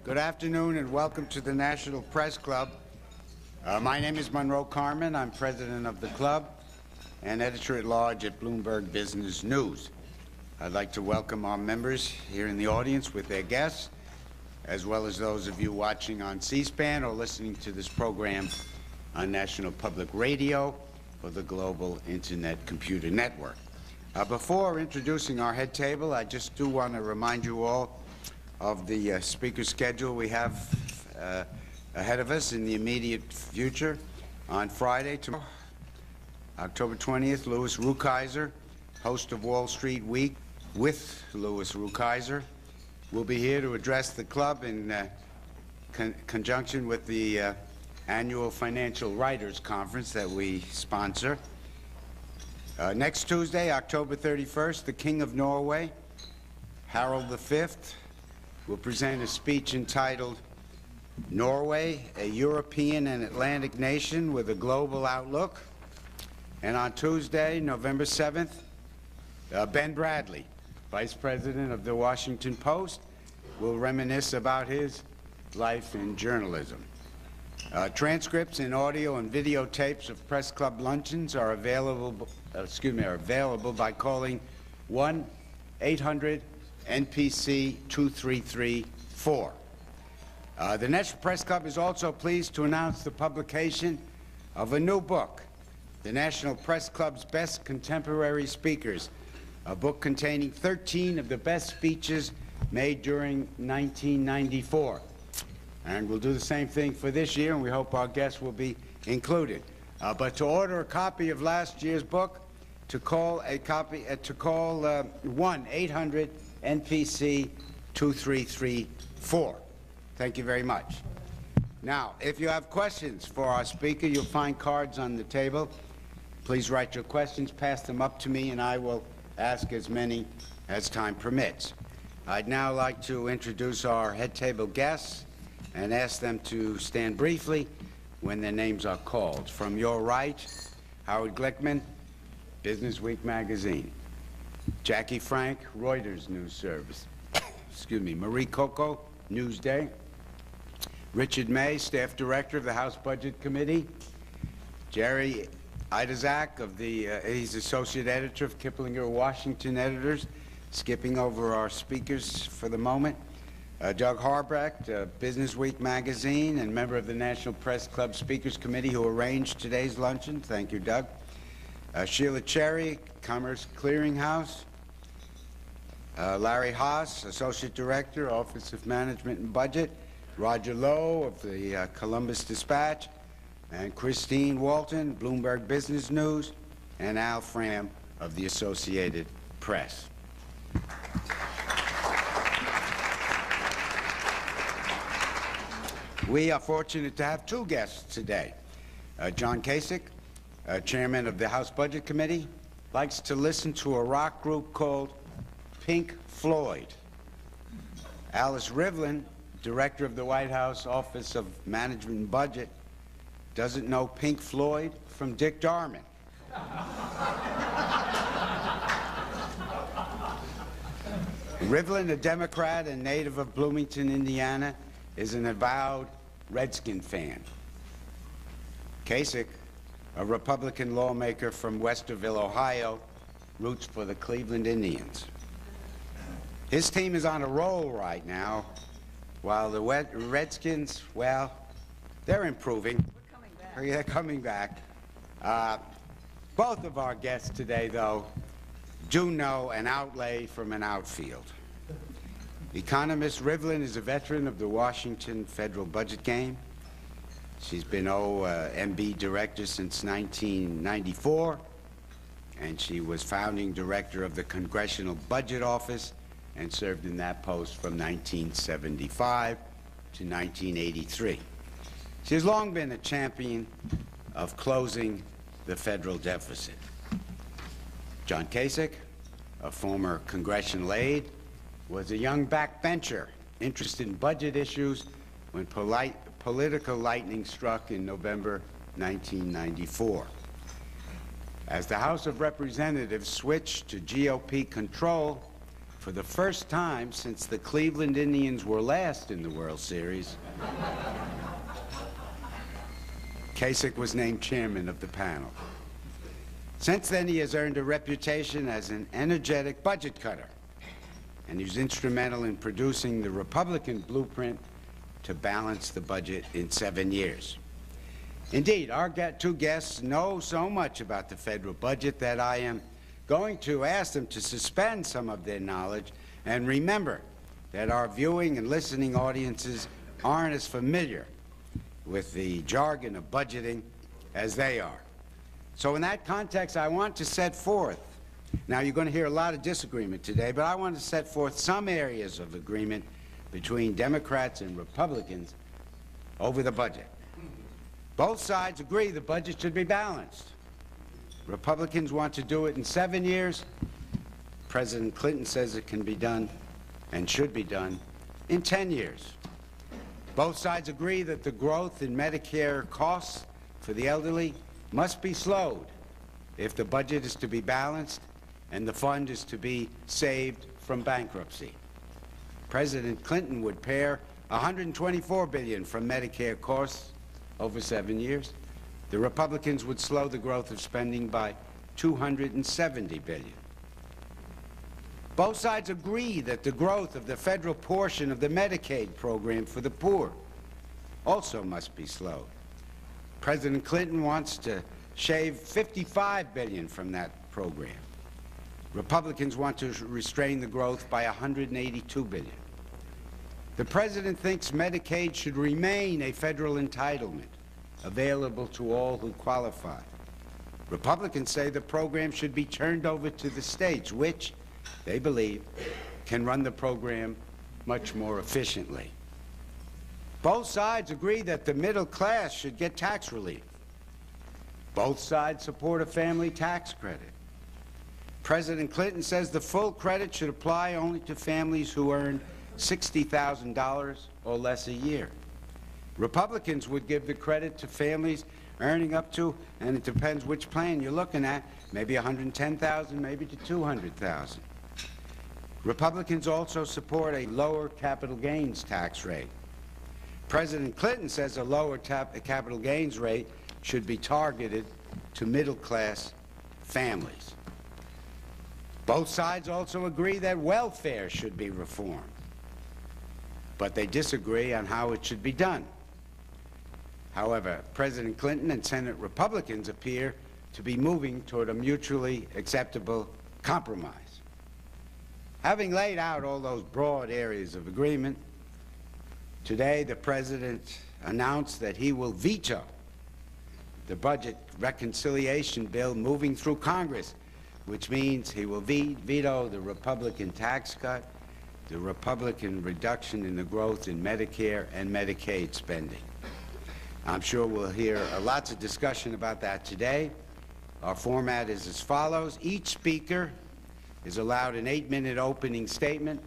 Good afternoon and welcome to the National Press Club. My name is Monroe Carmen. I'm president of the club and editor-at-large at Bloomberg Business News. I'd like to welcome our members here in the audience with their guests, as well as those of you watching on C-SPAN or listening to this program on National Public Radio or the Global Internet Computer Network. Before introducing our head table, I just do want to remind you all of the speaker schedule we have ahead of us in the immediate future. On Friday, tomorrow, October 20th, Louis Rukeyser, host of Wall Street Week with Louis Rukeyser, will be here to address the club in conjunction with the annual Financial Writers Conference that we sponsor. Next Tuesday, October 31st, the King of Norway, Harald V, will present a speech entitled Norway, a European and Atlantic Nation with a Global Outlook. And on Tuesday, November 7th, Ben Bradley, Vice President of the Washington Post, will reminisce about his life in journalism. Transcripts and audio and videotapes of Press Club luncheons are available by calling 1-800-NPC-2334. The National Press Club is also pleased to announce the publication of a new book, the National Press Club's Best Contemporary Speakers, a book containing 13 of the best speeches made during 1994. And we'll do the same thing for this year, and we hope our guests will be included. But to order a copy of last year's book, to call 1-800-NPC-2334. Thank you very much. Now, if you have questions for our speaker, you'll find cards on the table. Please write your questions, pass them up to me, and I will ask as many as time permits. I'd now like to introduce our head table guests and ask them to stand briefly when their names are called. From your right, Howard Glickman, Business Week magazine. Jackie Frank, Reuters News Service. Excuse me. Marie Coco, Newsday. Richard May, Staff Director of the House Budget Committee. Jerry Idazak, he's Associate Editor of Kiplinger Washington Editors, skipping over our speakers for the moment. Doug Harbrecht, Business Week magazine and member of the National Press Club Speakers Committee, who arranged today's luncheon. Thank you, Doug. Sheila Cherry, Commerce Clearinghouse. Larry Haas, Associate Director, Office of Management and Budget. Roger Lowe of the Columbus Dispatch. And Christine Walton, Bloomberg Business News. And Al Fram of the Associated Press. We are fortunate to have two guests today. John Kasich, Chairman of the House Budget Committee, likes to listen to a rock group called Pink Floyd. Alice Rivlin, Director of the White House Office of Management and Budget, doesn't know Pink Floyd from Dick Darman. Rivlin, a Democrat and native of Bloomington, Indiana, is an avowed Redskin fan. Kasich, a Republican lawmaker from Westerville, Ohio, roots for the Cleveland Indians. His team is on a roll right now, while the Redskins, well, they're improving. We're coming back. They're coming back. Both of our guests today, though, do know an outlay from an outfield. Economist Rivlin is a veteran of the Washington federal budget game. She's been OMB director since 1994, and she was founding director of the Congressional Budget Office and served in that post from 1975 to 1983. She has long been a champion of closing the federal deficit. John Kasich, a former congressional aide, was a young backbencher interested in budget issues when political lightning struck in November 1994. As the House of Representatives switched to GOP control for the first time since the Cleveland Indians were last in the World Series, Kasich was named chairman of the panel. Since then, he has earned a reputation as an energetic budget cutter, and he was instrumental in producing the Republican blueprint to balance the budget in 7 years. Indeed, our two guests know so much about the federal budget that I am going to ask them to suspend some of their knowledge and remember that our viewing and listening audiences aren't as familiar with the jargon of budgeting as they are. So in that context, I want to set forth, now you're going to hear a lot of disagreement today, but I want to set forth some areas of agreement between Democrats and Republicans over the budget. Both sides agree the budget should be balanced. Republicans want to do it in 7 years. President Clinton says it can be done and should be done in 10 years. Both sides agree that the growth in Medicare costs for the elderly must be slowed if the budget is to be balanced and the fund is to be saved from bankruptcy. President Clinton would pare $124 billion from Medicare costs over 7 years. The Republicans would slow the growth of spending by $270 billion. Both sides agree that the growth of the federal portion of the Medicaid program for the poor also must be slowed. President Clinton wants to shave $55 billion from that program. Republicans want to restrain the growth by $182 billion. The President thinks Medicaid should remain a federal entitlement available to all who qualify. Republicans say the program should be turned over to the states, which, they believe, can run the program much more efficiently. Both sides agree that the middle class should get tax relief. Both sides support a family tax credit. President Clinton says the full credit should apply only to families who earn $60,000 or less a year. Republicans would give the credit to families earning up to, and it depends which plan you're looking at, maybe $110,000, maybe to $200,000. Republicans also support a lower capital gains tax rate. President Clinton says a lower capital gains rate should be targeted to middle-class families. Both sides also agree that welfare should be reformed, but they disagree on how it should be done. However, President Clinton and Senate Republicans appear to be moving toward a mutually acceptable compromise. Having laid out all those broad areas of agreement, today the President announced that he will veto the budget reconciliation bill moving through Congress, which means he will veto the Republican tax cut, the Republican reduction in the growth in Medicare and Medicaid spending. I'm sure we'll hear lots of discussion about that today. Our format is as follows. Each speaker is allowed an 8-minute opening statement,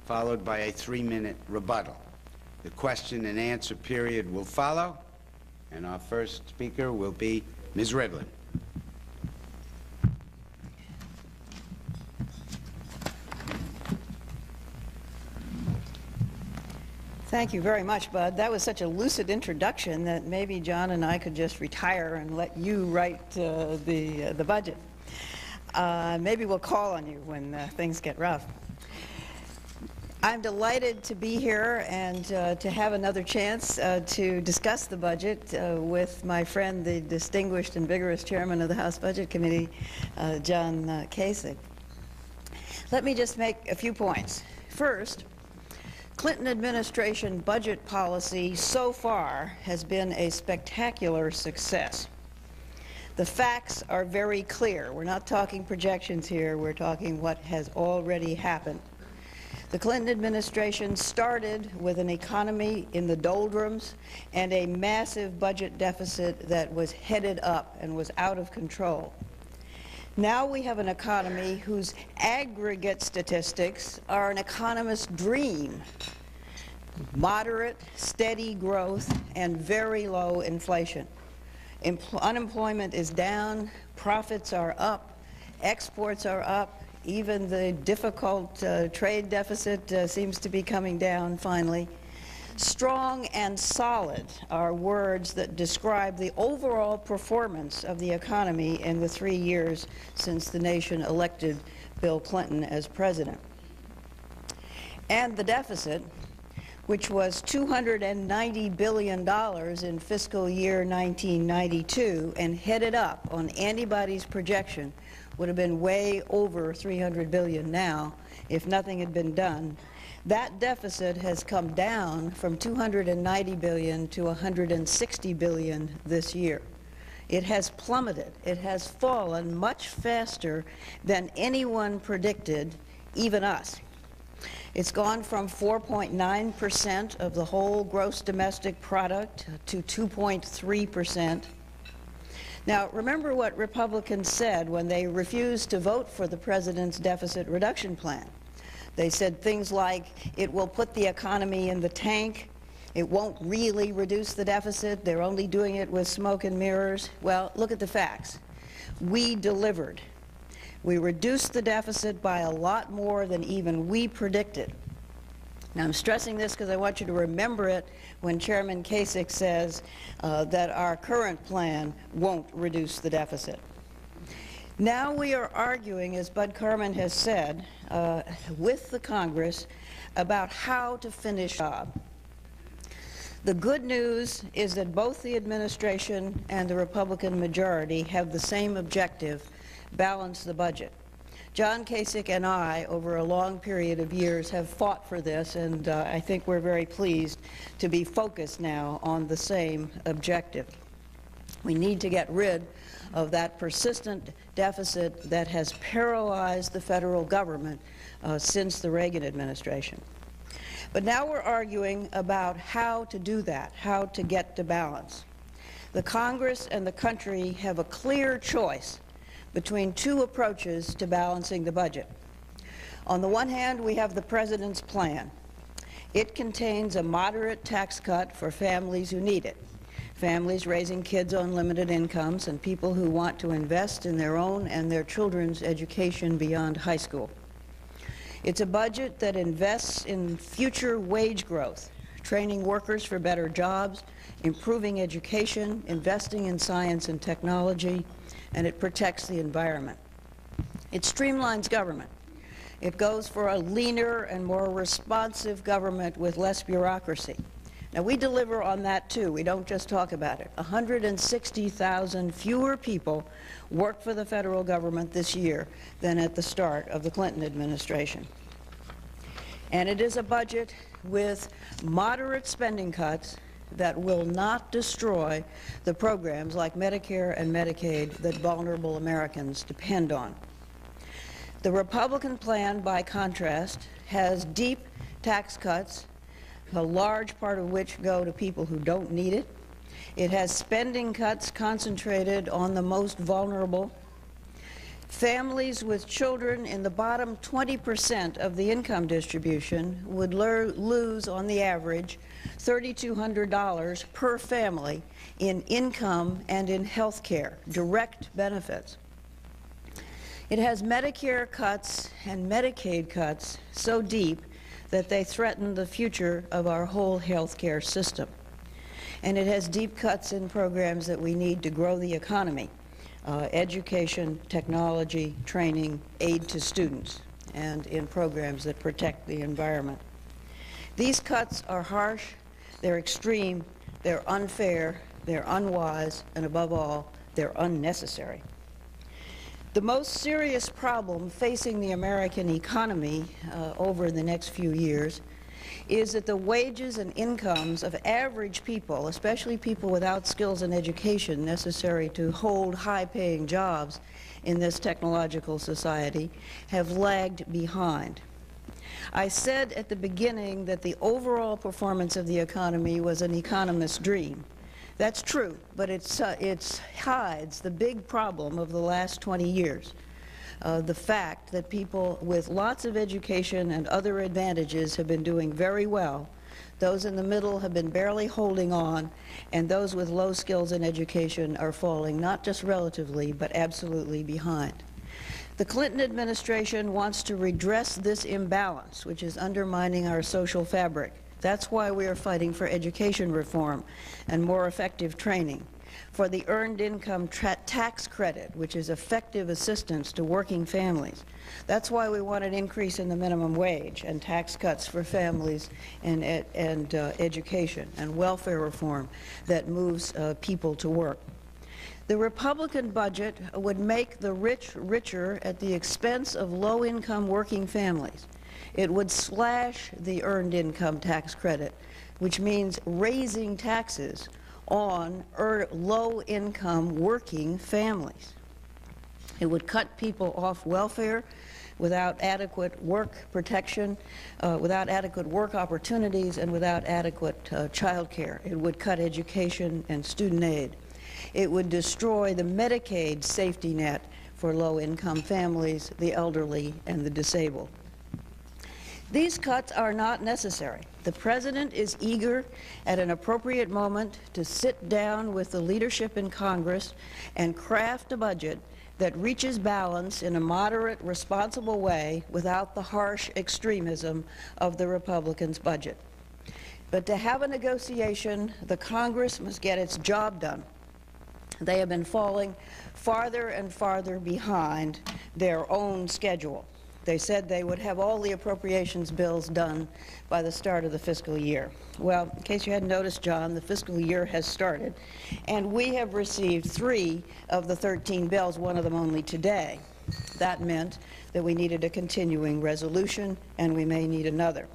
followed by a 3-minute rebuttal. The question and answer period will follow, and our first speaker will be Ms. Rivlin. Thank you very much, Bud. That was such a lucid introduction that maybe John and I could just retire and let you write the budget. Maybe we'll call on you when things get rough. I'm delighted to be here and to have another chance to discuss the budget with my friend, the distinguished and vigorous chairman of the House Budget Committee, John Kasich. Let me just make a few points. First, Clinton administration budget policy so far has been a spectacular success. The facts are very clear. We're not talking projections here. We're talking what has already happened. The Clinton administration started with an economy in the doldrums and a massive budget deficit that was headed up and was out of control. Now we have an economy whose aggregate statistics are an economist's dream. Moderate, steady growth, and very low inflation. Unemployment is down, profits are up, exports are up, Even the difficult trade deficit seems to be coming down finally. Strong and solid are words that describe the overall performance of the economy in the 3 years since the nation elected Bill Clinton as president. And the deficit, which was $290 billion in fiscal year 1992 and headed up on anybody's projection, would have been way over $300 billion now if nothing had been done. That deficit has come down from $290 billion to $160 billion this year. It has plummeted. It has fallen much faster than anyone predicted, even us. It's gone from 4.9% of the whole gross domestic product to 2.3%. Now, remember what Republicans said when they refused to vote for the president's deficit reduction plan. They said things like, it will put the economy in the tank, it won't really reduce the deficit, they're only doing it with smoke and mirrors. Well, look at the facts. We delivered. We reduced the deficit by a lot more than even we predicted. Now, I'm stressing this because I want you to remember it when Chairman Kasich says that our current plan won't reduce the deficit. Now we are arguing, as Bud Carmen has said, with the Congress about how to finish the job. The good news is that both the administration and the Republican majority have the same objective: balance the budget. John Kasich and I, over a long period of years, have fought for this, and I think we're very pleased to be focused now on the same objective. We need to get rid of that persistent deficit that has paralyzed the federal government since the Reagan administration. But now we're arguing about how to do that, how to get to balance. The Congress and the country have a clear choice between two approaches to balancing the budget. On the one hand, we have the President's plan. It contains a moderate tax cut for families who need it, families raising kids on limited incomes, and people who want to invest in their own and their children's education beyond high school. It's a budget that invests in future wage growth, training workers for better jobs, improving education, investing in science and technology, and it protects the environment. It streamlines government. It goes for a leaner and more responsive government with less bureaucracy. Now, we deliver on that, too. We don't just talk about it. 160,000 fewer people work for the federal government this year than at the start of the Clinton administration. And it is a budget with moderate spending cuts that will not destroy the programs like Medicare and Medicaid that vulnerable Americans depend on. The Republican plan, by contrast, has deep tax cuts, a large part of which go to people who don't need it. It has spending cuts concentrated on the most vulnerable. Families with children in the bottom 20% of the income distribution would lose, on the average, $3,200 per family in income and in health care, direct benefits. It has Medicare cuts and Medicaid cuts so deep that they threaten the future of our whole health care system. And it has deep cuts in programs that we need to grow the economy, education, technology, training, aid to students, and in programs that protect the environment. These cuts are harsh, they're extreme, they're unfair, they're unwise, and above all, they're unnecessary. The most serious problem facing the American economy over the next few years is that the wages and incomes of average people, especially people without skills and education necessary to hold high-paying jobs in this technological society, have lagged behind. I said at the beginning that the overall performance of the economy was an economist's dream. That's true, but it hides the big problem of the last 20 years. The fact that people with lots of education and other advantages have been doing very well, those in the middle have been barely holding on, and those with low skills and education are falling not just relatively, but absolutely behind. The Clinton administration wants to redress this imbalance, which is undermining our social fabric. That's why we are fighting for education reform and more effective training, for the Earned Income Tax Credit, which is effective assistance to working families. That's why we want an increase in the minimum wage and tax cuts for families and education and welfare reform that moves people to work. The Republican budget would make the rich richer at the expense of low-income working families. It would slash the Earned Income Tax Credit, which means raising taxes on low-income working families. It would cut people off welfare without adequate work protection, without adequate work opportunities, and without adequate child care. It would cut education and student aid. It would destroy the Medicaid safety net for low-income families, the elderly, and the disabled. These cuts are not necessary. The President is eager at an appropriate moment to sit down with the leadership in Congress and craft a budget that reaches balance in a moderate, responsible way without the harsh extremism of the Republicans' budget. But to have a negotiation, the Congress must get its job done. They have been falling farther and farther behind their own schedule. They said they would have all the appropriations bills done by the start of the fiscal year. Well, in case you hadn't noticed, John, the fiscal year has started, and we have received 3 of the 13 bills, one of them only today. That meant that we needed a continuing resolution, and we may need another.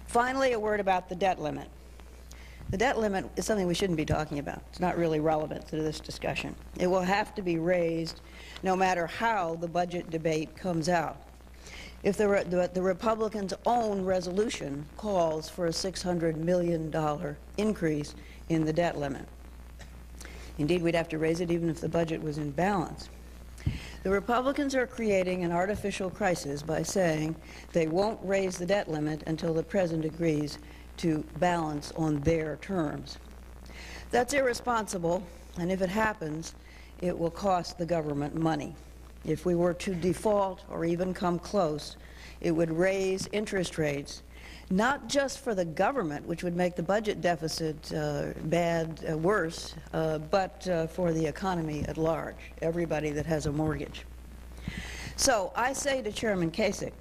Finally, a word about the debt limit. The debt limit is something we shouldn't be talking about. It's not really relevant to this discussion. It will have to be raised no matter how the budget debate comes out. If the Republicans' own resolution calls for a $600 million increase in the debt limit. Indeed, we'd have to raise it even if the budget was in balance. The Republicans are creating an artificial crisis by saying they won't raise the debt limit until the President agrees to balance on their terms. That's irresponsible, and if it happens, it will cost the government money. If we were to default or even come close, it would raise interest rates, not just for the government, which would make the budget deficit worse, but for the economy at large, everybody that has a mortgage. So I say to Chairman Kasich,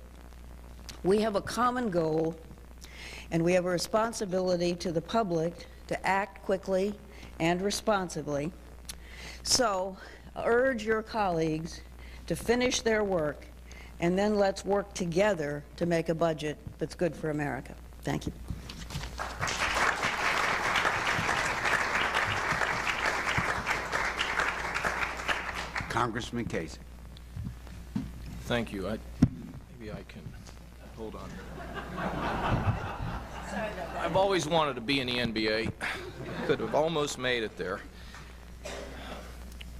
we have a common goal, and we have a responsibility to the public to act quickly and responsibly. So urge your colleagues to finish their work, and then let's work together to make a budget that's good for America. Thank you. Congressman Kasich. Thank you. Maybe I can hold on. I've always wanted to be in the NBA. Could have almost made it there.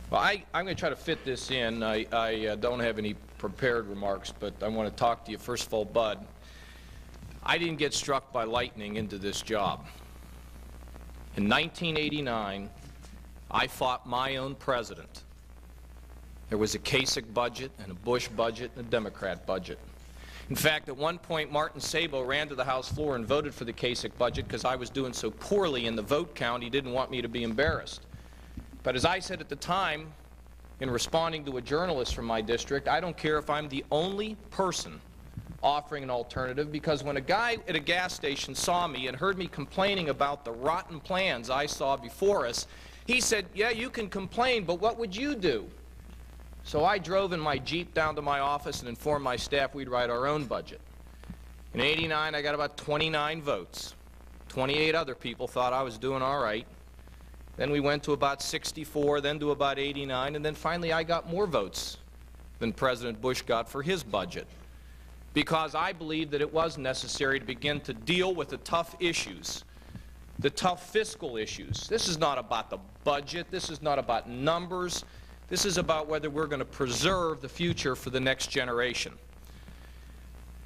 Well, I'm going to try to fit this in. I don't have any prepared remarks, but I want to talk to you. First of all, Bud, I didn't get struck by lightning into this job. In 1989, I fought my own president. There was a Kasich budget and a Bush budget and a Democrat budget. In fact, at one point, Martin Sabo ran to the House floor and voted for the Kasich budget because I was doing so poorly in the vote count, he didn't want me to be embarrassed. But as I said at the time, in responding to a journalist from my district, I don't care if I'm the only person offering an alternative, because when a guy at a gas station saw me and heard me complaining about the rotten plans I saw before us, he said, yeah, you can complain, but what would you do? So I drove in my Jeep down to my office and informed my staff we'd write our own budget. In '89, I got about 29 votes. 28 other people thought I was doing all right. Then we went to about 64, then to about 89, and then finally I got more votes than President Bush got for his budget, because I believed that it was necessary to begin to deal with the tough issues, the tough fiscal issues. This is not about the budget. This is not about numbers. This is about whether we're going to preserve the future for the next generation.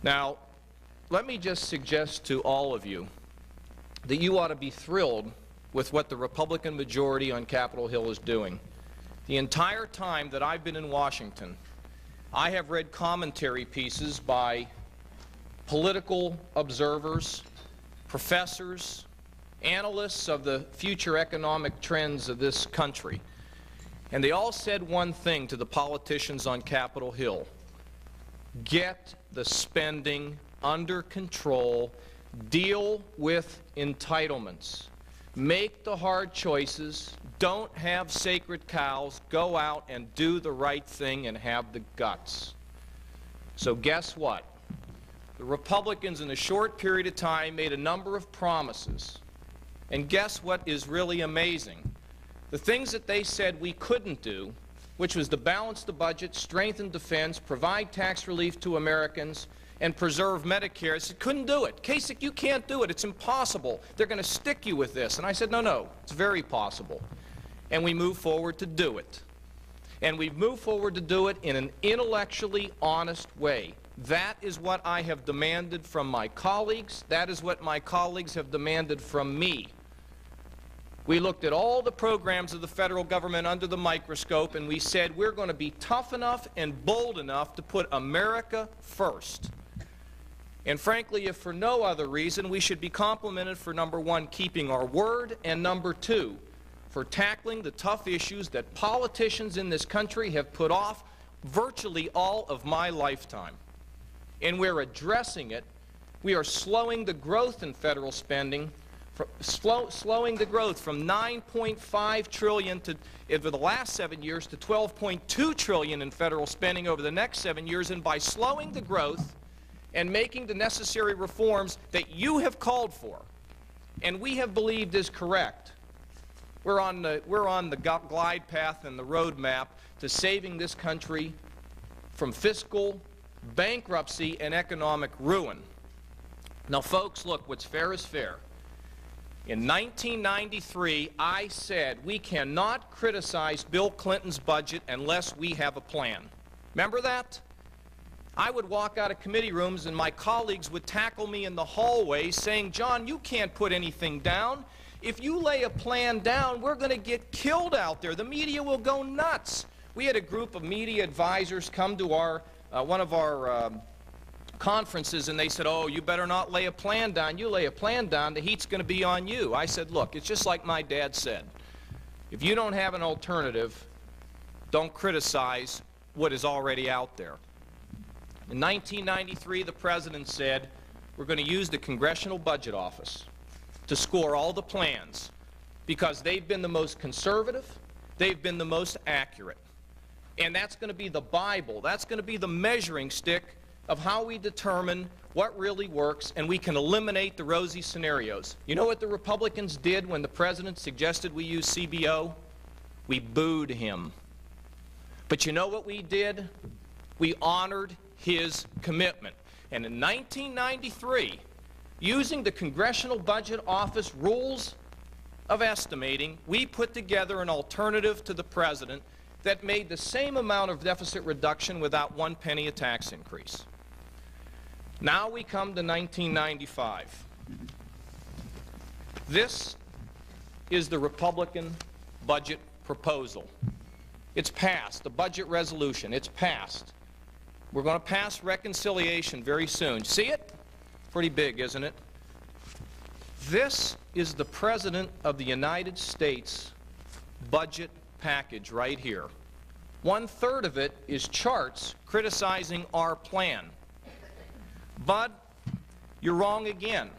Now, let me just suggest to all of you that you ought to be thrilled with what the Republican majority on Capitol Hill is doing. The entire time that I've been in Washington, I have read commentary pieces by political observers, professors, analysts of the future economic trends of this country. And they all said one thing to the politicians on Capitol Hill: get the spending under control, deal with entitlements, make the hard choices, don't have sacred cows, go out and do the right thing and have the guts. So guess what? The Republicans in a short period of time made a number of promises. And guess what is really amazing? The things that they said we couldn't do, which was to balance the budget, strengthen defense, provide tax relief to Americans, and preserve Medicare, they said, couldn't do it. Kasich, you can't do it. It's impossible. They're going to stick you with this. And I said, no, no, it's very possible. And we moved forward to do it. And we've moved forward to do it in an intellectually honest way. That is what I have demanded from my colleagues. That is what my colleagues have demanded from me. We looked at all the programs of the federal government under the microscope, and we said we're going to be tough enough and bold enough to put America first. And frankly, if for no other reason, we should be complimented for, number one, keeping our word, and number two, for tackling the tough issues that politicians in this country have put off virtually all of my lifetime. And we're addressing it. We are slowing the growth in federal spending, slowing the growth from $9.5 trillion over the last 7 years to $12.2 trillion in federal spending over the next 7 years. And by slowing the growth and making the necessary reforms that you have called for and we have believed is correct, we're on the glide path and the roadmap to saving this country from fiscal bankruptcy and economic ruin. Now, folks, look, what's fair is fair. In 1993, I said we cannot criticize Bill Clinton's budget unless we have a plan. Remember that? I would walk out of committee rooms and my colleagues would tackle me in the hallway saying, John, you can't put anything down. If you lay a plan down, we're going to get killed out there. The media will go nuts. We had a group of media advisors come to our one of our conferences, and they said, oh, you better not lay a plan down. You lay a plan down, the heat's going to be on you. I said, look, it's just like my dad said. If you don't have an alternative, don't criticize what is already out there. In 1993, the president said, we're going to use the Congressional Budget Office to score all the plans because they've been the most conservative, they've been the most accurate. And that's going to be the Bible. That's going to be the measuring stick of how we determine what really works, and we can eliminate the rosy scenarios. You know what the Republicans did when the president suggested we use CBO? We booed him. But you know what we did? We honored his commitment. And in 1993, using the Congressional Budget Office rules of estimating, we put together an alternative to the president that made the same amount of deficit reduction without 1 penny a tax increase. Now we come to 1995. This is the Republican budget proposal. It's passed. The budget resolution, it's passed. We're going to pass reconciliation very soon. See it? Pretty big, isn't it? This is the President of the United States budget package right here. 1/3 of it is charts criticizing our plan. But you're wrong again.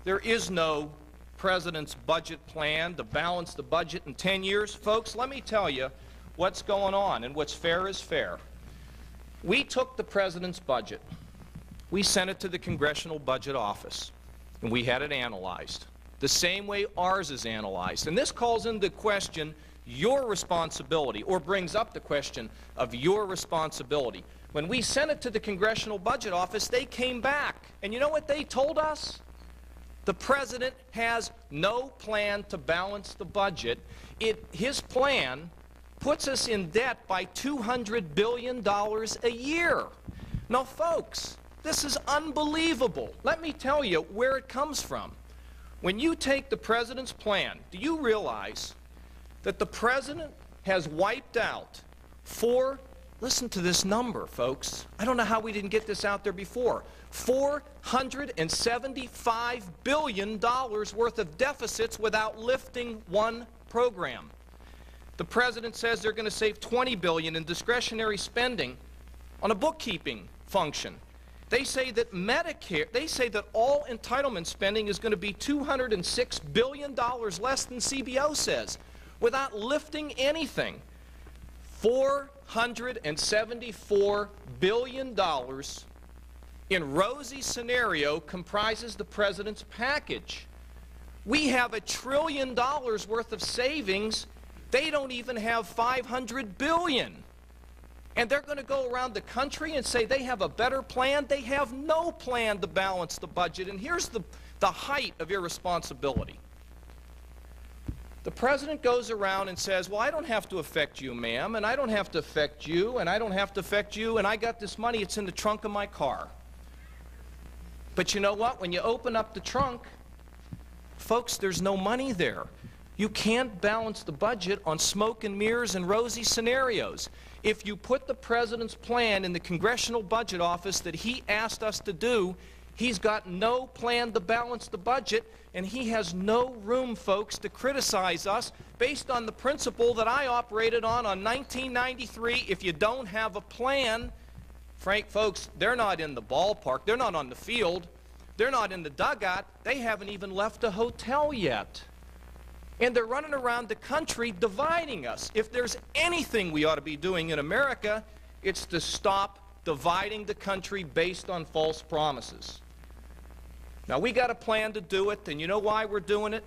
There is no president's budget plan to balance the budget in 10 years. Folks, let me tell you what's going on, and what's fair is fair. We took the president's budget, we sent it to the Congressional Budget Office, and we had it analyzed the same way ours is analyzed. And this calls into question your responsibility, or brings up the question of your responsibility. When we sent it to the Congressional Budget Office, they came back. And you know what they told us? The president has no plan to balance the budget. His plan puts us in debt by $200 billion a year. Now, folks, this is unbelievable. Let me tell you where it comes from. When you take the president's plan, do you realize that the president has wiped out $4 Listen to this number, folks. I don't know how we didn't get this out there before. $475 billion worth of deficits without lifting one program. The president says they're going to save $20 billion in discretionary spending on a bookkeeping function. They say that Medicare, they say that all entitlement spending is going to be $206 billion less than CBO says, without lifting anything. $474 billion in rosy scenario comprises the president's package. We have $1 trillion worth of savings. They don't even have $500 billion. And they're going to go around the country and say they have a better plan. They have no plan to balance the budget. And here's the height of irresponsibility. The president goes around and says, well, I don't have to affect you, ma'am, and I don't have to affect you, and I don't have to affect you, and I got this money, it's in the trunk of my car. But you know what? When you open up the trunk, folks, there's no money there. You can't balance the budget on smoke and mirrors and rosy scenarios. If you put the president's plan in the Congressional Budget Office that he asked us to do, he's got no plan to balance the budget, and he has no room, folks, to criticize us based on the principle that I operated on 1993. If you don't have a plan, Frank, folks, they're not in the ballpark. They're not on the field. They're not in the dugout. They haven't even left a hotel yet. And they're running around the country dividing us. If there's anything we ought to be doing in America, it's to stop dividing the country based on false promises. Now, we got a plan to do it, and you know why we're doing it?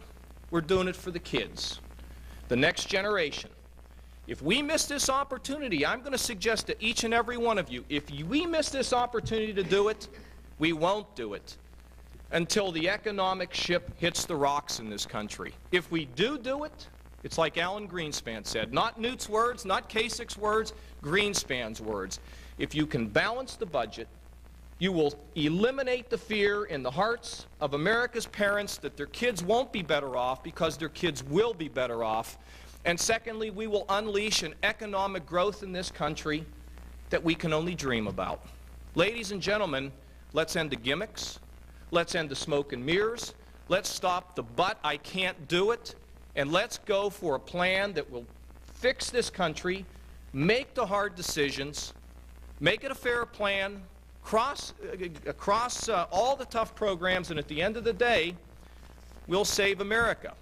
We're doing it for the kids, the next generation. If we miss this opportunity, I'm going to suggest to each and every one of you, if we miss this opportunity to do it, we won't do it until the economic ship hits the rocks in this country. If we do it, it's like Alan Greenspan said, not Newt's words, not Kasich's words, Greenspan's words. If you can balance the budget, you will eliminate the fear in the hearts of America's parents that their kids won't be better off because their kids will be better off. And secondly, we will unleash an economic growth in this country that we can only dream about. Ladies and gentlemen, let's end the gimmicks. Let's end the smoke and mirrors. Let's stop the "but I can't do it," and let's go for a plan that will fix this country, make the hard decisions, make it a fair plan, across all the tough programs, and at the end of the day, we'll save America.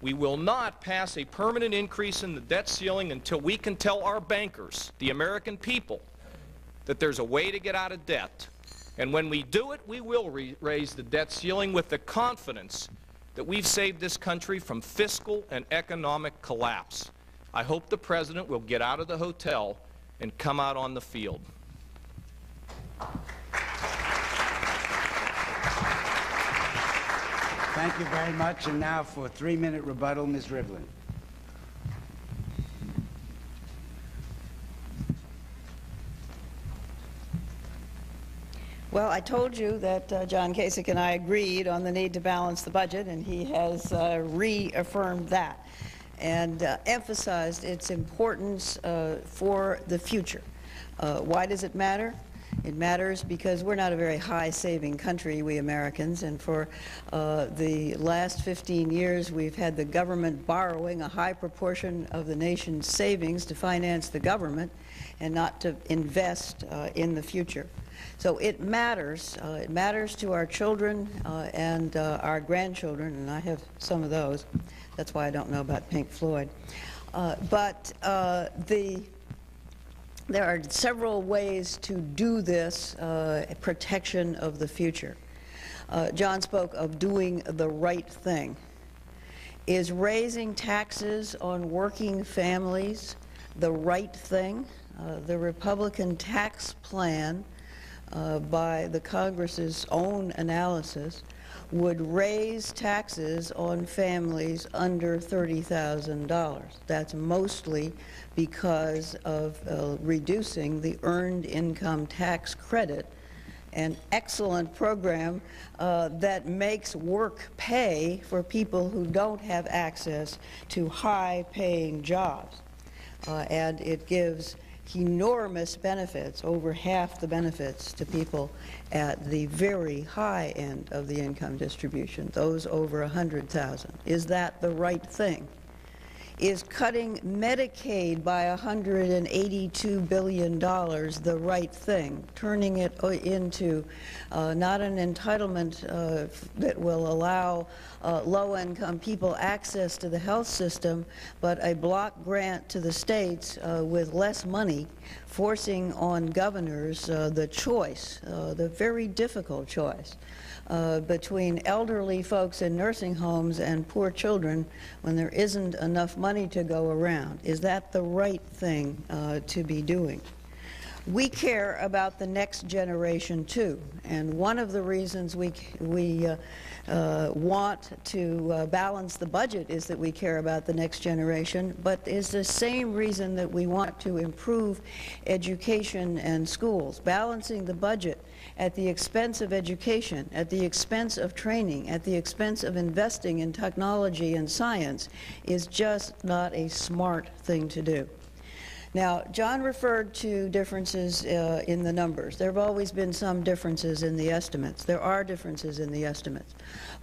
We will not pass a permanent increase in the debt ceiling until we can tell our bankers, the American people, that there's a way to get out of debt. And when we do it, we will raise the debt ceiling with the confidence that we've saved this country from fiscal and economic collapse. I hope the president will get out of the hotel and come out on the field. Thank you very much. And now for a 3-minute rebuttal, Ms. Rivlin. Well, I told you that John Kasich and I agreed on the need to balance the budget, and he has reaffirmed that and emphasized its importance for the future. Why does it matter? It matters because we're not a very high-saving country, we Americans, and for the last 15 years we've had the government borrowing a high proportion of the nation's savings to finance the government and not to invest in the future. So it matters. It matters to our children and our grandchildren, and I have some of those. That's why I don't know about Pink Floyd. There are several ways to do this protection of the future. John spoke of doing the right thing. Is raising taxes on working families the right thing? The Republican tax plan, by the Congress's own analysis, would raise taxes on families under $30,000. That's mostly because of reducing the earned income tax credit, an excellent program that makes work pay for people who don't have access to high-paying jobs. And it gives enormous benefits, over half the benefits to people at the very high end of the income distribution, those over 100,000. Is that the right thing? Is cutting Medicaid by $182 billion the right thing, turning it into not an entitlement that will allow low-income people access to the health system, but a block grant to the states with less money, forcing on governors the choice, the very difficult choice, between elderly folks in nursing homes and poor children when there isn't enough money to go around? Is that the right thing to be doing? We care about the next generation too, and one of the reasons we want to balance the budget is that we care about the next generation, but is the same reason that we want to improve education and schools. Balancing the budget at the expense of education, at the expense of training, at the expense of investing in technology and science is just not a smart thing to do. Now, John referred to differences in the numbers. There have always been some differences in the estimates. There are differences in the estimates.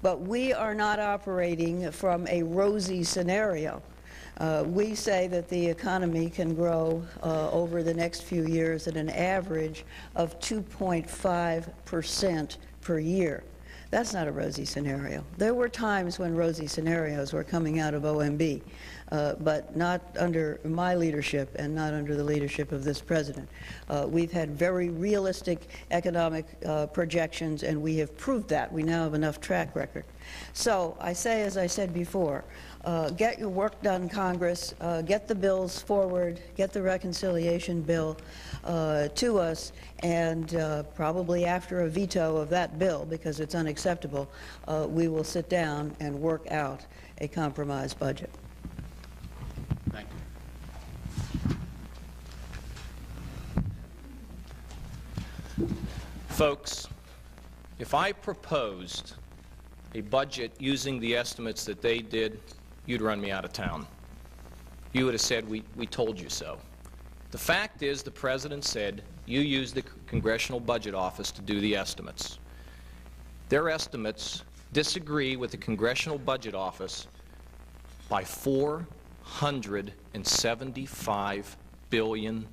But we are not operating from a rosy scenario. We say that the economy can grow over the next few years at an average of 2.5% per year. That's not a rosy scenario. There were times when rosy scenarios were coming out of OMB, but not under my leadership and not under the leadership of this president. We've had very realistic economic projections, and we have proved that. We now have enough track record. So I say, as I said before, get your work done, Congress. Get the bills forward. Get the reconciliation bill to us, and probably after a veto of that bill, because it's unacceptable, we will sit down and work out a compromise budget. Thank you. Folks, if I proposed a budget using the estimates that they did, you'd run me out of town. You would have said, we told you so. The fact is, the President said, you use the Congressional Budget Office to do the estimates. Their estimates disagree with the Congressional Budget Office by $475 billion.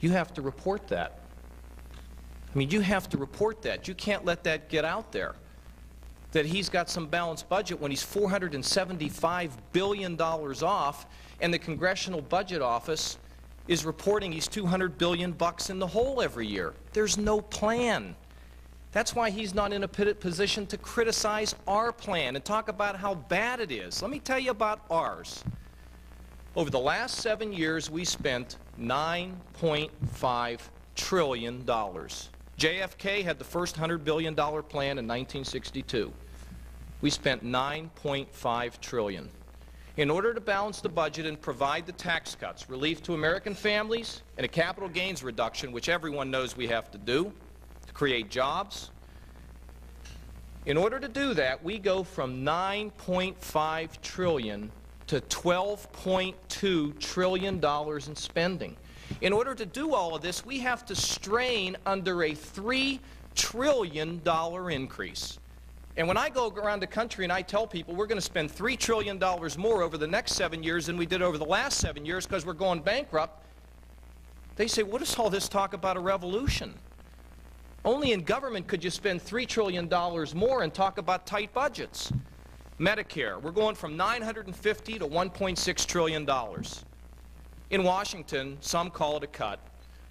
You have to report that. I mean, you have to report that. You can't let that get out there, that he's got some balanced budget when he's $475 billion off, and the Congressional Budget Office is reporting he's $200 billion in the hole every year. There's no plan. That's why he's not in a position to criticize our plan and talk about how bad it is. Let me tell you about ours. Over the last 7 years, we spent $9.5 trillion. JFK had the first $100 billion plan in 1962. We spent $9.5 trillion. In order to balance the budget and provide the tax cuts, relief to American families, and a capital gains reduction, which everyone knows we have to do, to create jobs, in order to do that, we go from $9.5 trillion to $12.2 trillion in spending. In order to do all of this, we have to strain under a $3 trillion increase. And when I go around the country and I tell people we're going to spend $3 trillion more over the next 7 years than we did over the last 7 years because we're going bankrupt, they say, what is all this talk about a revolution? Only in government could you spend $3 trillion more and talk about tight budgets. Medicare, we're going from $950 to $1.6 trillion. In Washington, some call it a cut,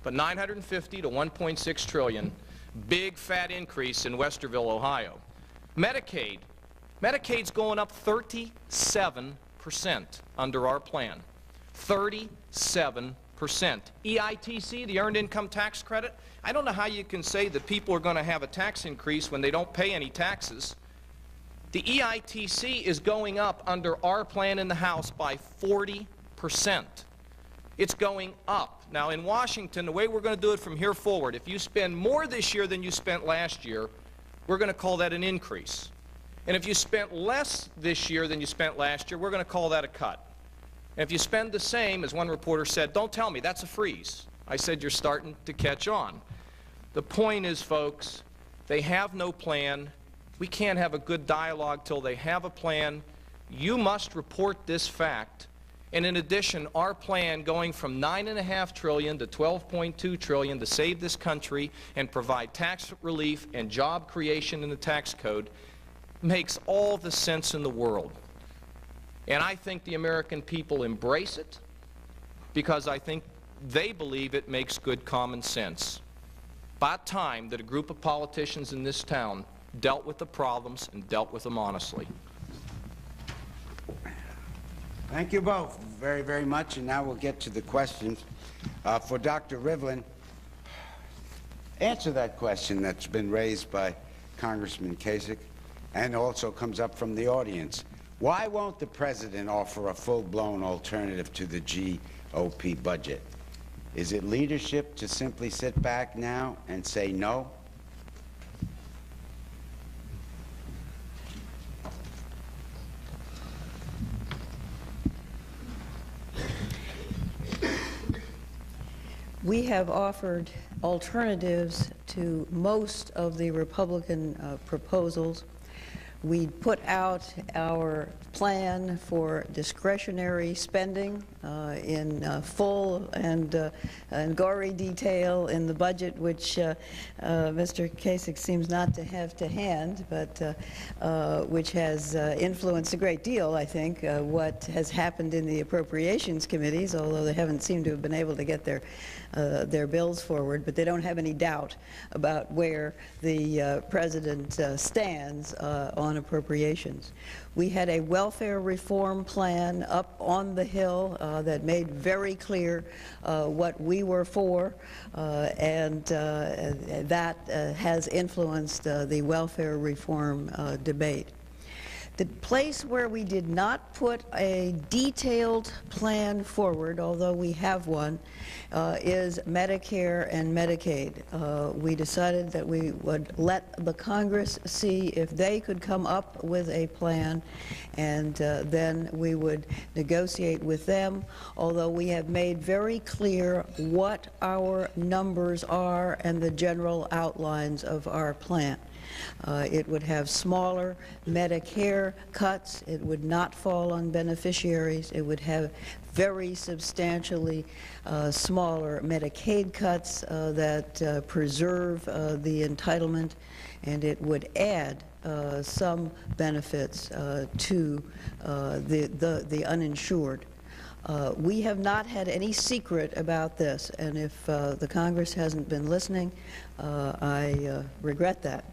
but $950 to $1.6 trillion, big fat increase in Westerville, Ohio. Medicaid's going up 37% under our plan. 37%. EITC, the Earned Income Tax Credit, I don't know how you can say that people are going to have a tax increase when they don't pay any taxes. The EITC is going up under our plan in the House by 40%. It's going up. Now in Washington, the way we're going to do it from here forward, if you spend more this year than you spent last year, we're going to call that an increase. And if you spent less this year than you spent last year, we're going to call that a cut. And if you spend the same, as one reporter said, don't tell me, that's a freeze. I said, you're starting to catch on. The point is, folks, they have no plan. We can't have a good dialogue till they have a plan. You must report this fact. And in addition, our plan going from $9.5 trillion to $12.2 trillion to save this country and provide tax relief and job creation in the tax code makes all the sense in the world. And I think the American people embrace it because I think they believe it makes good common sense. About time that a group of politicians in this town dealt with the problems and dealt with them honestly. Thank you both very, very much. And now we'll get to the questions. For Dr. Rivlin, answer that question that's been raised by Congressman Kasich and also comes up from the audience. Why won't the President offer a full-blown alternative to the GOP budget? Is it leadership to simply sit back now and say no? We have offered alternatives to most of the Republican proposals. We put out our plan for discretionary spending in full and gory detail in the budget, which Mr. Kasich seems not to have to hand, but which has influenced a great deal, I think, what has happened in the appropriations committees, although they haven't seemed to have been able to get their bills forward, but they don't have any doubt about where the President stands on appropriations. We had a welfare reform plan up on the Hill that made very clear what we were for, and that has influenced the welfare reform debate. The place where we did not put a detailed plan forward, although we have one, is Medicare and Medicaid. We decided that we would let the Congress see if they could come up with a plan, and then we would negotiate with them, although we have made very clear what our numbers are and the general outlines of our plan. It would have smaller Medicare cuts. It would not fall on beneficiaries. It would have very substantially smaller Medicaid cuts that preserve the entitlement, and it would add some benefits to the uninsured. We have not had any secret about this, and if the Congress hasn't been listening, I regret that.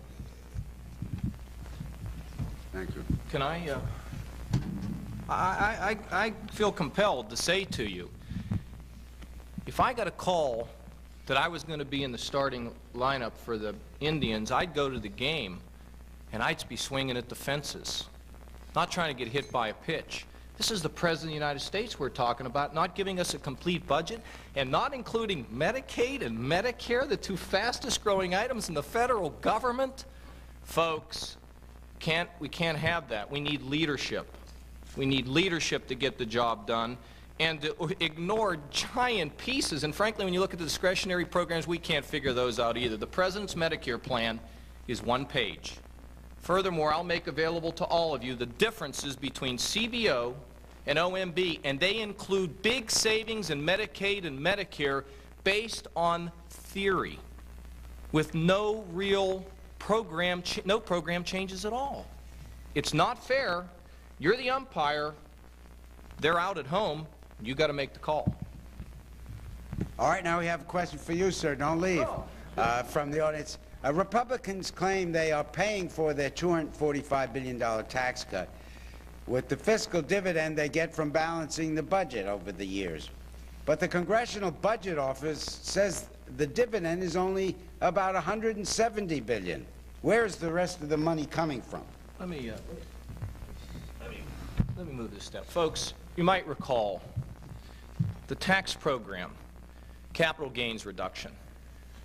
Thank you. Can I feel compelled to say to you, if I got a call that I was going to be in the starting lineup for the Indians, I'd go to the game and I'd be swinging at the fences, not trying to get hit by a pitch. This is the President of the United States we're talking about, not giving us a complete budget and not including Medicaid and Medicare, the two fastest growing items in the federal government. Folks, we can't have that. We need leadership. We need leadership to get the job done and to ignore giant pieces. And frankly, when you look at the discretionary programs, we can't figure those out either. The President's Medicare plan is one page. Furthermore, I'll make available to all of you the differences between CBO and OMB, and they include big savings in Medicaid and Medicare based on theory with no real program changes at all. It's not fair. You're the umpire. They're out at home. You got to make the call. All right, now we have a question for you, sir. Don't leave. From the audience. Republicans claim they are paying for their $245 billion tax cut with the fiscal dividend they get from balancing the budget over the years. But the Congressional Budget Office says the dividend is only about $170 billion. Where is the rest of the money coming from? Let me move this step. Folks, you might recall the tax program, capital gains reduction.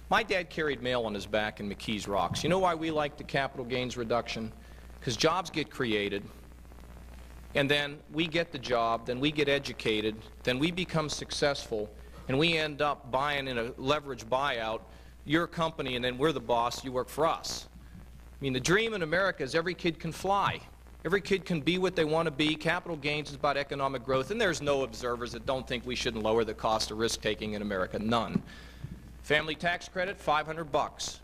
My dad carried mail on his back in McKees Rocks. You know why we like the capital gains reduction? Because jobs get created, and then we get the job, then we get educated, then we become successful, and we end up buying in a leveraged buyout your company, and then we're the boss, you work for us. I mean, the dream in America is every kid can fly. Every kid can be what they want to be. Capital gains is about economic growth, and there's no observers that don't think we shouldn't lower the cost of risk-taking in America. None. Family tax credit, $500.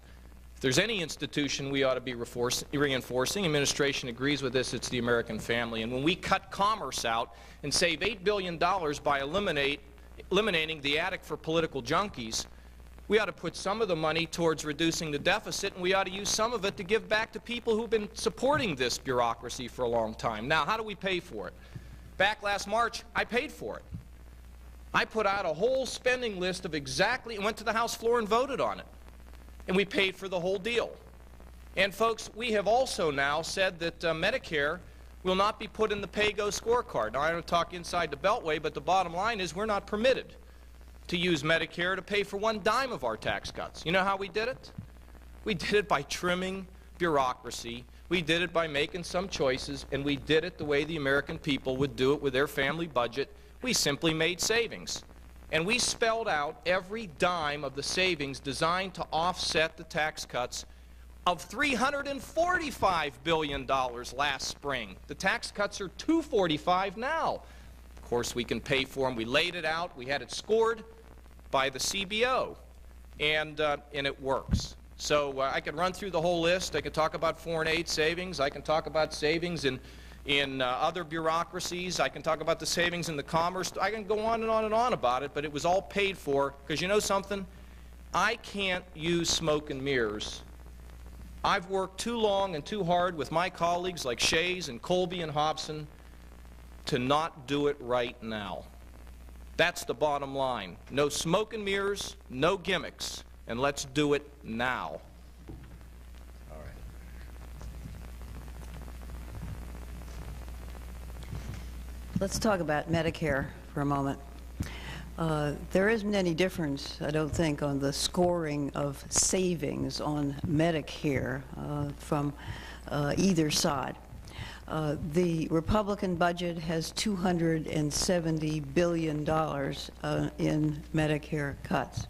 If there's any institution we ought to be reinforcing, administration agrees with this, it's the American family. And when we cut commerce out and save $8 billion by eliminating the attic for political junkies, we ought to put some of the money towards reducing the deficit, and we ought to use some of it to give back to people who've been supporting this bureaucracy for a long time. Now, how do we pay for it? Back last March, I paid for it. I put out a whole spending list of exactly, and went to the House floor and voted on it. And we paid for the whole deal. And folks, we have also now said that Medicare will not be put in the pay-go scorecard. Now, I don't talk inside the Beltway, but the bottom line is we're not permitted to use Medicare to pay for one dime of our tax cuts. You know how we did it? We did it by trimming bureaucracy. We did it by making some choices, and we did it the way the American people would do it with their family budget. We simply made savings. And we spelled out every dime of the savings designed to offset the tax cuts of $345 billion last spring. The tax cuts are $245 now. Of course, we can pay for them. We laid it out. We had it scored by the CBO, and it works. So I could run through the whole list. I could talk about foreign aid savings. I can talk about savings in other bureaucracies. I can talk about the savings in the commerce. I can go on and on and on about it, but it was all paid for, because you know something? I can't use smoke and mirrors. I've worked too long and too hard with my colleagues like Shays and Colby and Hobson to not do it right now. That's the bottom line. No smoke and mirrors, no gimmicks, and let's do it now. All right. Let's talk about Medicare for a moment. There isn't any difference, I don't think, on the scoring of savings on Medicare from either side. The Republican budget has $270 billion in Medicare cuts.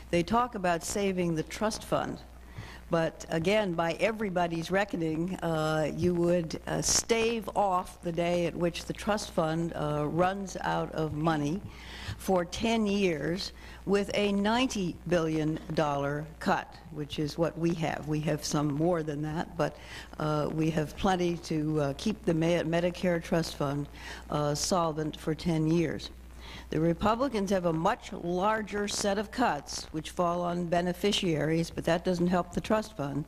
They talk about saving the trust fund, but again, by everybody's reckoning, you would stave off the day at which the trust fund runs out of money for 10 years with a $90 billion cut, which is what we have. We have some more than that, but we have plenty to keep the Medicare trust fund solvent for 10 years. The Republicans have a much larger set of cuts which fall on beneficiaries, but that doesn't help the trust fund.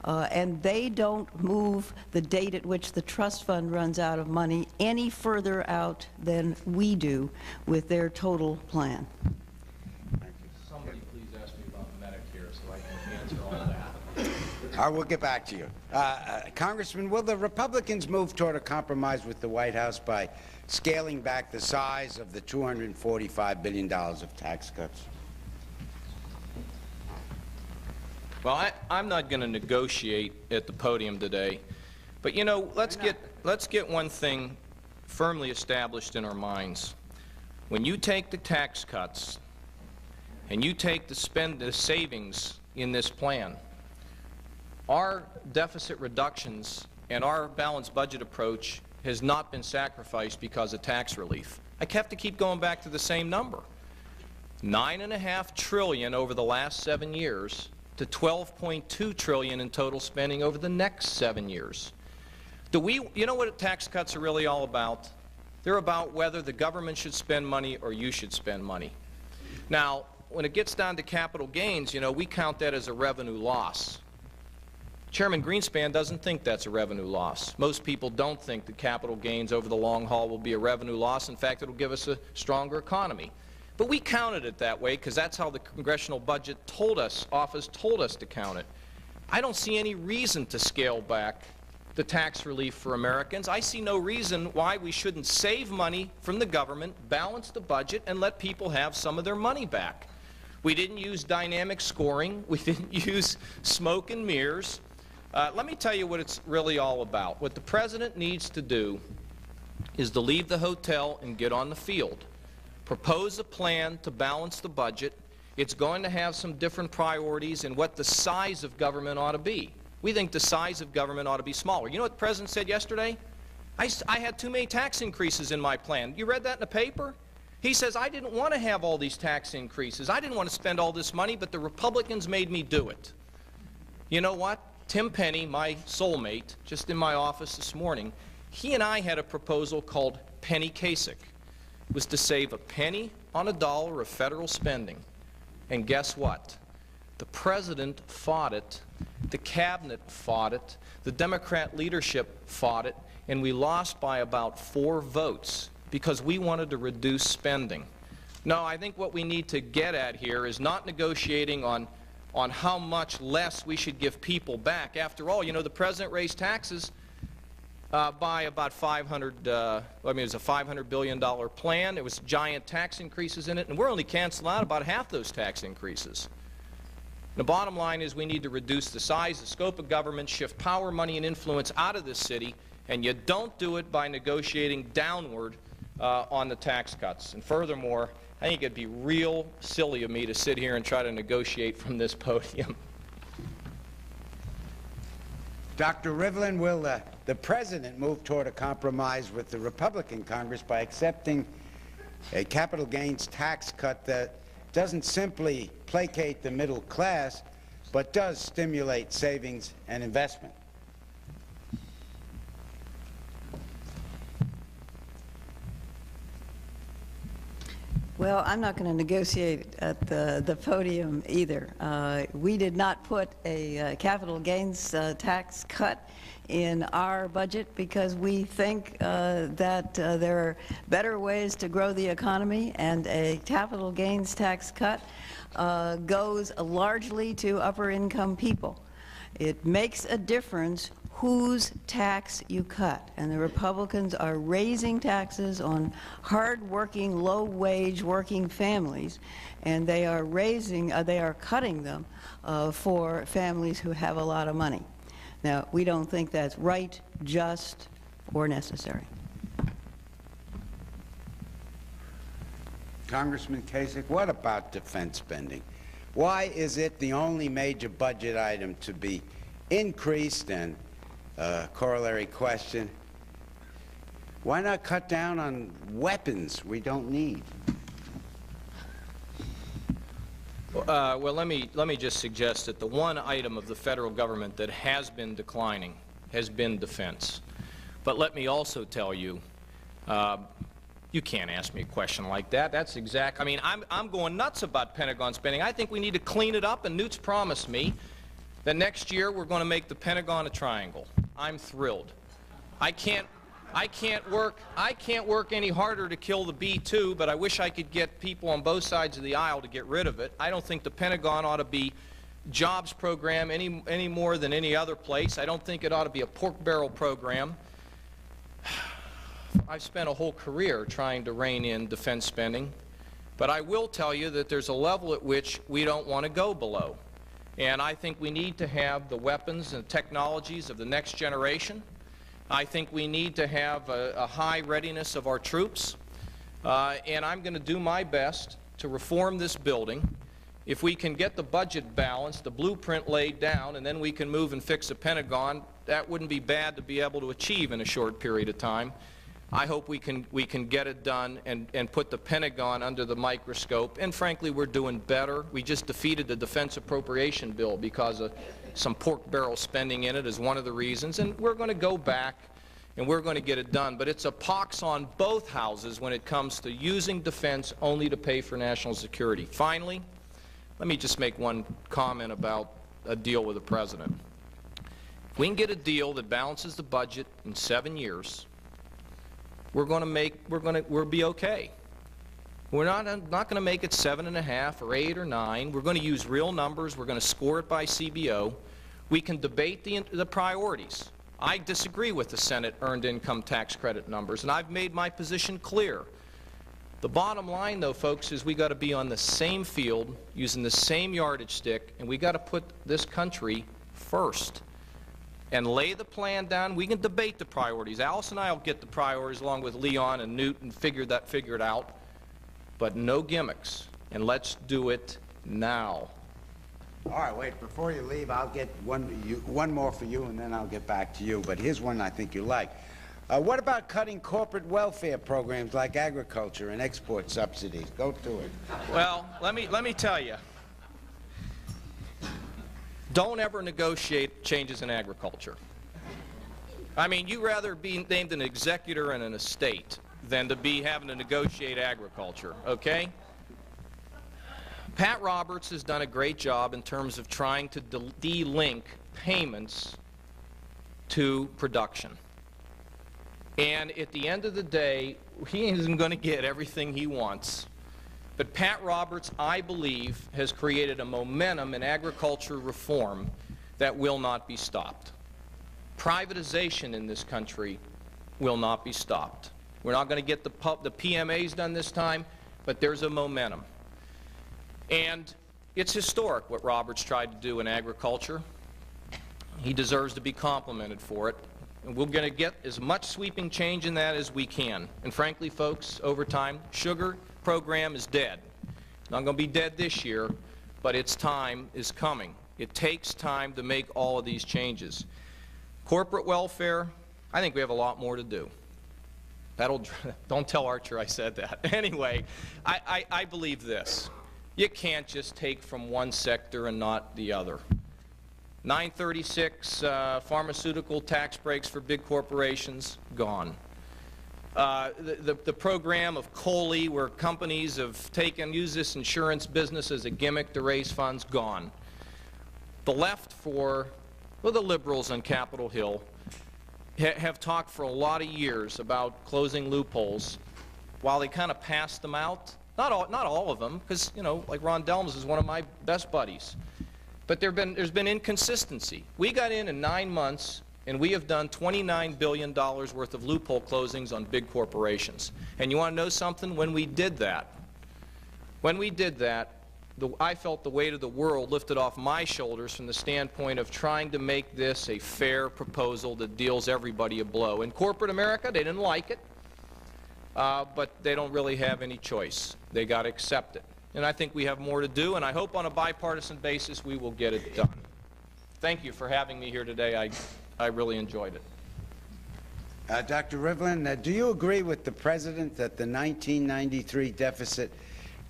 And they don't move the date at which the trust fund runs out of money any further out than we do with their total plan. Somebody please ask me about Medicare so I can answer all that. I will get back to you. Congressman, will the Republicans move toward a compromise with the White House by scaling back the size of the $245 billion of tax cuts? Well, I'm not going to negotiate at the podium today, but you know, let's get one thing firmly established in our minds. When you take the tax cuts and you take the savings in this plan, our deficit reductions and our balanced budget approach has not been sacrificed because of tax relief. I have to keep going back to the same number. $9.5 trillion over the last 7 years to $12.2 trillion in total spending over the next 7 years. You know what tax cuts are really all about? They're about whether the government should spend money or you should spend money. Now, when it gets down to capital gains, you know, we count that as a revenue loss. Chairman Greenspan doesn't think that's a revenue loss. Most people don't think that capital gains over the long haul will be a revenue loss. In fact, it'll give us a stronger economy. But we counted it that way because that's how the Congressional Budget Office told us to count it. I don't see any reason to scale back the tax relief for Americans. I see no reason why we shouldn't save money from the government, balance the budget, and let people have some of their money back. We didn't use dynamic scoring. We didn't use smoke and mirrors. Let me tell you what it's really all about. What the President needs to do is to leave the hotel and get on the field. Propose a plan to balance the budget. It's going to have some different priorities in what the size of government ought to be. We think the size of government ought to be smaller. You know what the President said yesterday? I had too many tax increases in my plan. You read that in the paper? He says, I didn't want to have all these tax increases. I didn't want to spend all this money, but the Republicans made me do it. You know what? Tim Penny, my soulmate, just in my office this morning, he and I had a proposal called Penny Kasich. It was to save a penny on a dollar of federal spending. And guess what? The President fought it, the Cabinet fought it, the Democrat leadership fought it, and we lost by about 4 votes because we wanted to reduce spending. No, I think what we need to get at here is not negotiating on how much less we should give people back. After all, you know, the President raised taxes by about it was a $500 billion plan. There was giant tax increases in it, and we're only canceling out about half those tax increases. The bottom line is we need to reduce the size, the scope of government, shift power, money, and influence out of this city, and you don't do it by negotiating downward on the tax cuts. And furthermore, I think it'd be real silly of me to sit here and try to negotiate from this podium. Dr. Rivlin, will the President move toward a compromise with the Republican Congress by accepting a capital gains tax cut that doesn't simply placate the middle class, but does stimulate savings and investment? Well, I'm not going to negotiate at the podium either. We did not put a capital gains tax cut in our budget because we think that there are better ways to grow the economy, and a capital gains tax cut goes largely to upper income people. It makes a difference whose tax you cut, and the Republicans are raising taxes on hard-working, low-wage working families, and they are cutting them for families who have a lot of money. Now, we don't think that's right, just, or necessary. Congressman Kasich, what about defense spending? Why is it the only major budget item to be increased? And corollary question, why not cut down on weapons we don't need? Well, let me just suggest that the one item of the federal government that has been declining has been defense. But let me also tell you, you can't ask me a question like that. That's exact. I mean, I'm going nuts about Pentagon spending. I think we need to clean it up, and Newt's promised me that next year we're going to make the Pentagon a triangle. I'm thrilled. I can't work any harder to kill the B-2, but I wish I could get people on both sides of the aisle to get rid of it. I don't think the Pentagon ought to be jobs program any more than any other place. I don't think it ought to be a pork barrel program. I've spent a whole career trying to rein in defense spending, but I will tell you that there's a level at which we don't want to go below. And I think we need to have the weapons and technologies of the next generation. I think we need to have a high readiness of our troops. And I'm going to do my best to reform this building. If we can get the budget balanced, the blueprint laid down, and then we can move and fix a Pentagon, that wouldn't be bad to be able to achieve in a short period of time. I hope we can get it done and put the Pentagon under the microscope. And frankly, we're doing better. We just defeated the defense appropriation bill because of some pork barrel spending in it is one of the reasons. And we're going to go back and we're going to get it done. But it's a pox on both houses when it comes to using defense only to pay for national security. Finally, let me just make one comment about a deal with the President. If we can get a deal that balances the budget in 7 years, we'll be okay. We're not going to make it 7.5 or 8 or 9. We're going to use real numbers. We're going to score it by CBO. We can debate the priorities. I disagree with the Senate earned income tax credit numbers, and I've made my position clear. The bottom line, though, folks, is we got to be on the same field, using the same yardage stick, and we got to put this country first. and lay the plan down. We can debate the priorities. Alice and I will get the priorities along with Leon and Newt and figure it out. But no gimmicks, and let's do it now. All right, wait, before you leave, I'll get one more for you, and then I'll get back to you. But here's one I think you like. What about cutting corporate welfare programs like agriculture and export subsidies? Go to it. Well, let me tell you. Don't ever negotiate changes in agriculture. I mean, you'd rather be named an executor in an estate than to be having to negotiate agriculture, okay? Pat Roberts has done a great job in terms of trying to de-link payments to production. And at the end of the day, he isn't going to get everything he wants. But Pat Roberts, I believe, has created a momentum in agriculture reform that will not be stopped. Privatization in this country will not be stopped. We're not going to get the PMAs done this time, but there's a momentum. And it's historic what Roberts tried to do in agriculture. He deserves to be complimented for it. And we're going to get as much sweeping change in that as we can. And frankly, folks, over time, sugar program is dead. It's not going to be dead this year, but its time is coming. It takes time to make all of these changes. Corporate welfare, I think we have a lot more to do. Don't tell Archer I said that. Anyway, I believe this. You can't just take from one sector and not the other. 936 pharmaceutical tax breaks for big corporations, gone. The program of COLI, where companies have used this insurance business as a gimmick to raise funds, gone. The left, the liberals on Capitol Hill, have talked for a lot of years about closing loopholes while they kind of passed them out. Not all of them, because, you know, like Ron Delms is one of my best buddies. But there's been inconsistency. We got in 9 months, and we have done $29 billion worth of loophole closings on big corporations. And you want to know something? When we did that, I felt the weight of the world lifted off my shoulders from the standpoint of trying to make this a fair proposal that deals everybody a blow. In corporate America, they didn't like it, but they don't really have any choice. They got to accept it. And I think we have more to do, and I hope on a bipartisan basis we will get it done. Thank you for having me here today. I really enjoyed it. Dr. Rivlin, do you agree with the President that the 1993 deficit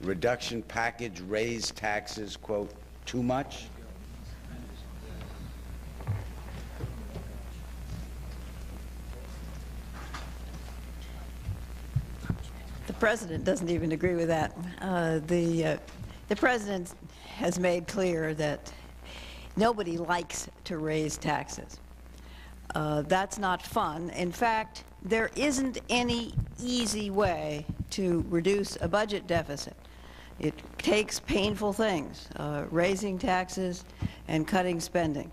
reduction package raised taxes, quote, too much? The President doesn't even agree with that. The President has made clear that nobody likes to raise taxes. That's not fun. In fact, there isn't any easy way to reduce a budget deficit. It takes painful things, raising taxes and cutting spending.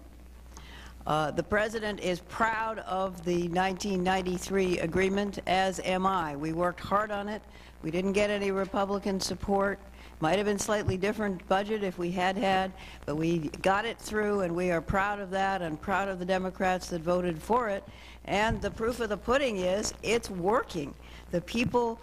The President is proud of the 1993 agreement, as am I. We worked hard on it. We didn't get any Republican support. Might have been slightly different budget if we had, but we got it through, and we are proud of that and proud of the Democrats that voted for it. And the proof of the pudding is it's working. The people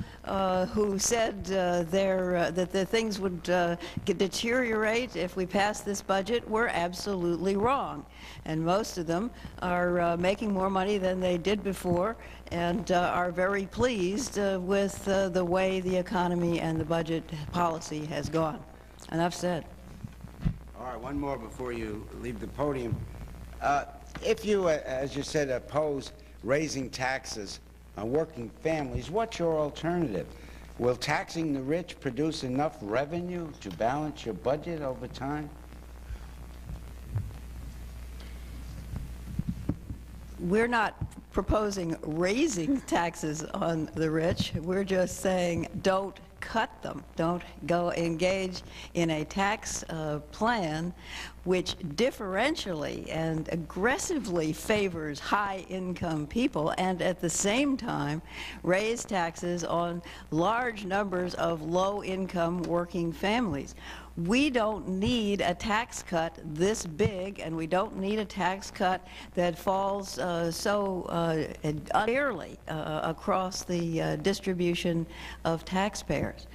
who said that the things would deteriorate if we passed this budget were absolutely wrong. And most of them are making more money than they did before and are very pleased with the way the economy and the budget policy has gone. Enough said. All right, one more before you leave the podium. If you, as you said, oppose raising taxes on working families, what's your alternative? Will taxing the rich produce enough revenue to balance your budget over time? We're not proposing raising taxes on the rich. We're just saying don't cut them. Don't go engage in a tax plan which differentially and aggressively favors high-income people and at the same time raise taxes on large numbers of low-income working families. We don't need a tax cut this big, and we don't need a tax cut that falls so unfairly across the distribution of taxpayers.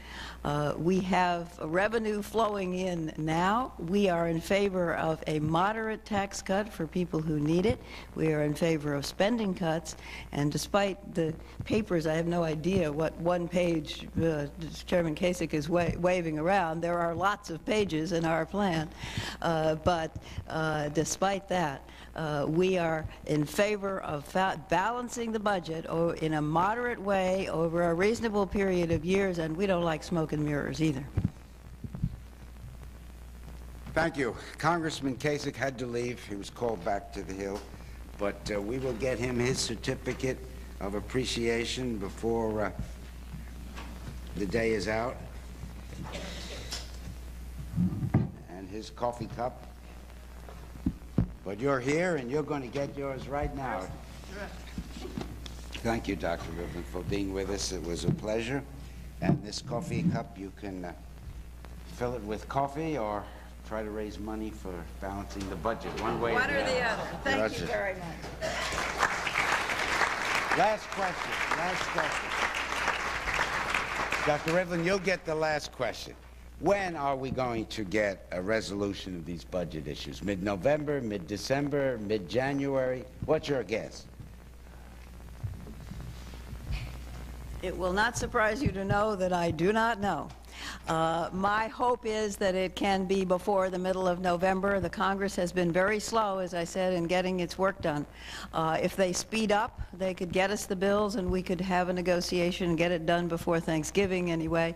We have revenue flowing in now. We are in favor of a moderate tax cut for people who need it. We are in favor of spending cuts. And despite the papers, I have no idea what one page Chairman Kasich is waving around. There are lots of pages in our plan. But despite that, we are in favor of balancing the budget in a moderate way over a reasonable period of years, and we don't like smoke and mirrors either. Thank you. Congressman Kasich had to leave. He was called back to the Hill. But we will get him his certificate of appreciation before the day is out. And his coffee cup. But you're here, and you're going to get yours right now. Thank you, Dr. Rivlin, for being with us. It was a pleasure. And this coffee cup, you can fill it with coffee or try to raise money for balancing the budget, one way or the other. One or the other. Thank you very much. Last question. Dr. Rivlin, you'll get the last question. When are we going to get a resolution of these budget issues? Mid-November, mid-December, mid-January? What's your guess? It will not surprise you to know that I do not know. My hope is that it can be before the middle of November. The Congress has been very slow, as I said, in getting its work done. If they speed up, they could get us the bills and we could have a negotiation and get it done before Thanksgiving anyway.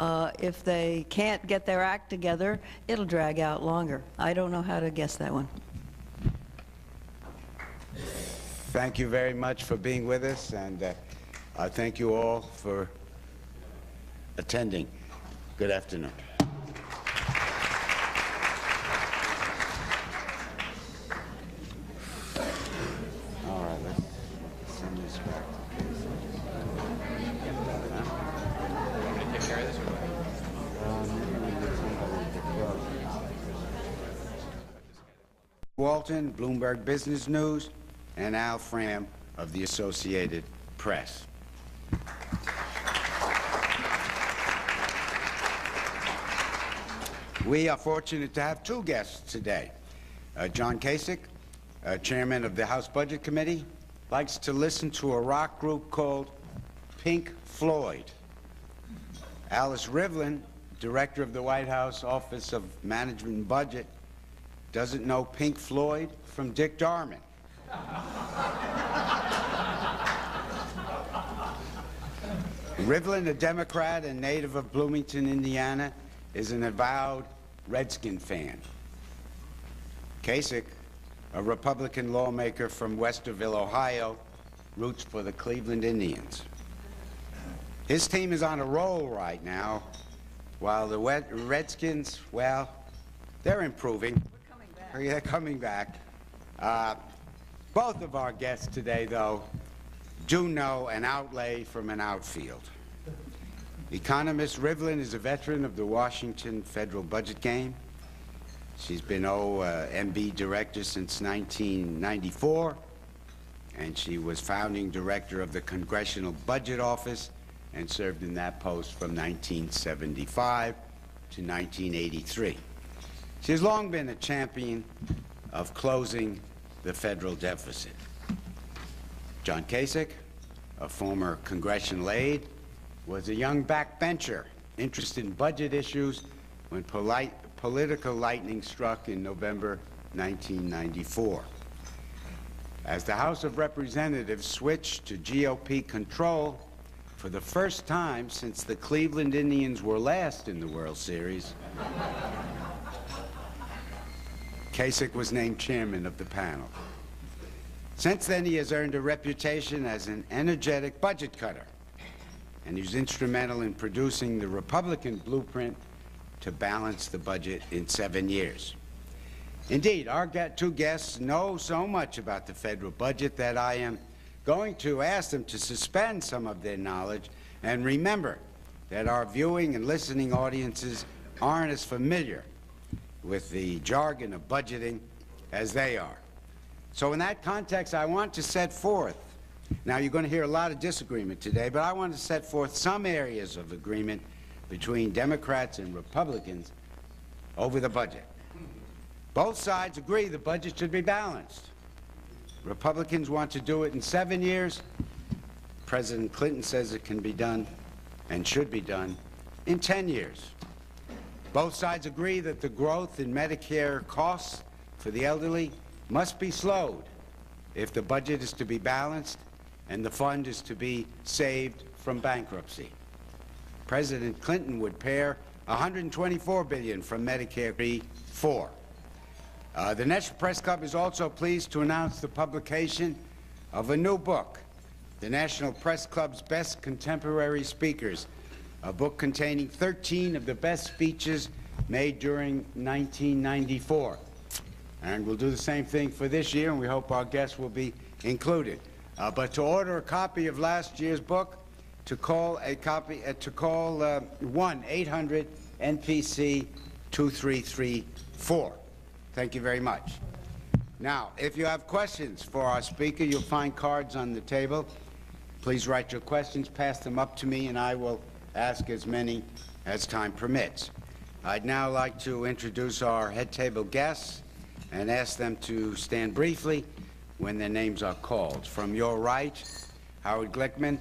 If they can't get their act together, it'll drag out longer. I don't know how to guess that one. Thank you very much for being with us, and I thank you all for attending. Good afternoon. All right, let's send this back to Kasich. Take care of this or what? Maybe we get somebody at the club. Walton, Bloomberg Business News, and Al Fram of the Associated Press. We are fortunate to have two guests today. John Kasich, chairman of the House Budget Committee, likes to listen to a rock group called Pink Floyd. Alice Rivlin, director of the White House Office of Management and Budget, doesn't know Pink Floyd from Dick Darman. Rivlin, a Democrat and native of Bloomington, Indiana, is an avowed Redskin fan. Kasich, a Republican lawmaker from Westerville, Ohio, roots for the Cleveland Indians. His team is on a roll right now, while the Redskins, well, they're improving. They're coming back. Both of our guests today, though, do know an outlay from an outfield. Economist Rivlin is a veteran of the Washington federal budget game. She's been OMB director since 1994, and she was founding director of the Congressional Budget Office and served in that post from 1975 to 1983. She has long been a champion of closing the federal deficit. John Kasich, a former congressional aide, was a young backbencher interested in budget issues when political lightning struck in November 1994. As the House of Representatives switched to GOP control for the first time since the Cleveland Indians were last in the World Series, Kasich was named chairman of the panel. Since then, he has earned a reputation as an energetic budget cutter, and he was instrumental in producing the Republican blueprint to balance the budget in 7 years. Indeed, our two guests know so much about the federal budget that I am going to ask them to suspend some of their knowledge and remember that our viewing and listening audiences aren't as familiar with the jargon of budgeting as they are. So in that context, I want to set forth, now you're going to hear a lot of disagreement today, but I want to set forth some areas of agreement between Democrats and Republicans over the budget. Both sides agree the budget should be balanced. Republicans want to do it in 7 years. President Clinton says it can be done and should be done in 10 years. Both sides agree that the growth in Medicare costs for the elderly must be slowed if the budget is to be balanced and the fund is to be saved from bankruptcy. President Clinton would pare $124 billion from Medicare IV. The National Press Club is also pleased to announce the publication of a new book, the National Press Club's Best Contemporary Speakers, a book containing 13 of the best speeches made during 1994. And we'll do the same thing for this year, and we hope our guests will be included. But to order a copy of last year's book, to call 1-800-NPC-2334. Thank you very much. Now, if you have questions for our speaker, you'll find cards on the table. Please write your questions, pass them up to me, and I will ask as many as time permits. I'd now like to introduce our head table guests and ask them to stand briefly when their names are called. From your right, Howard Glickman,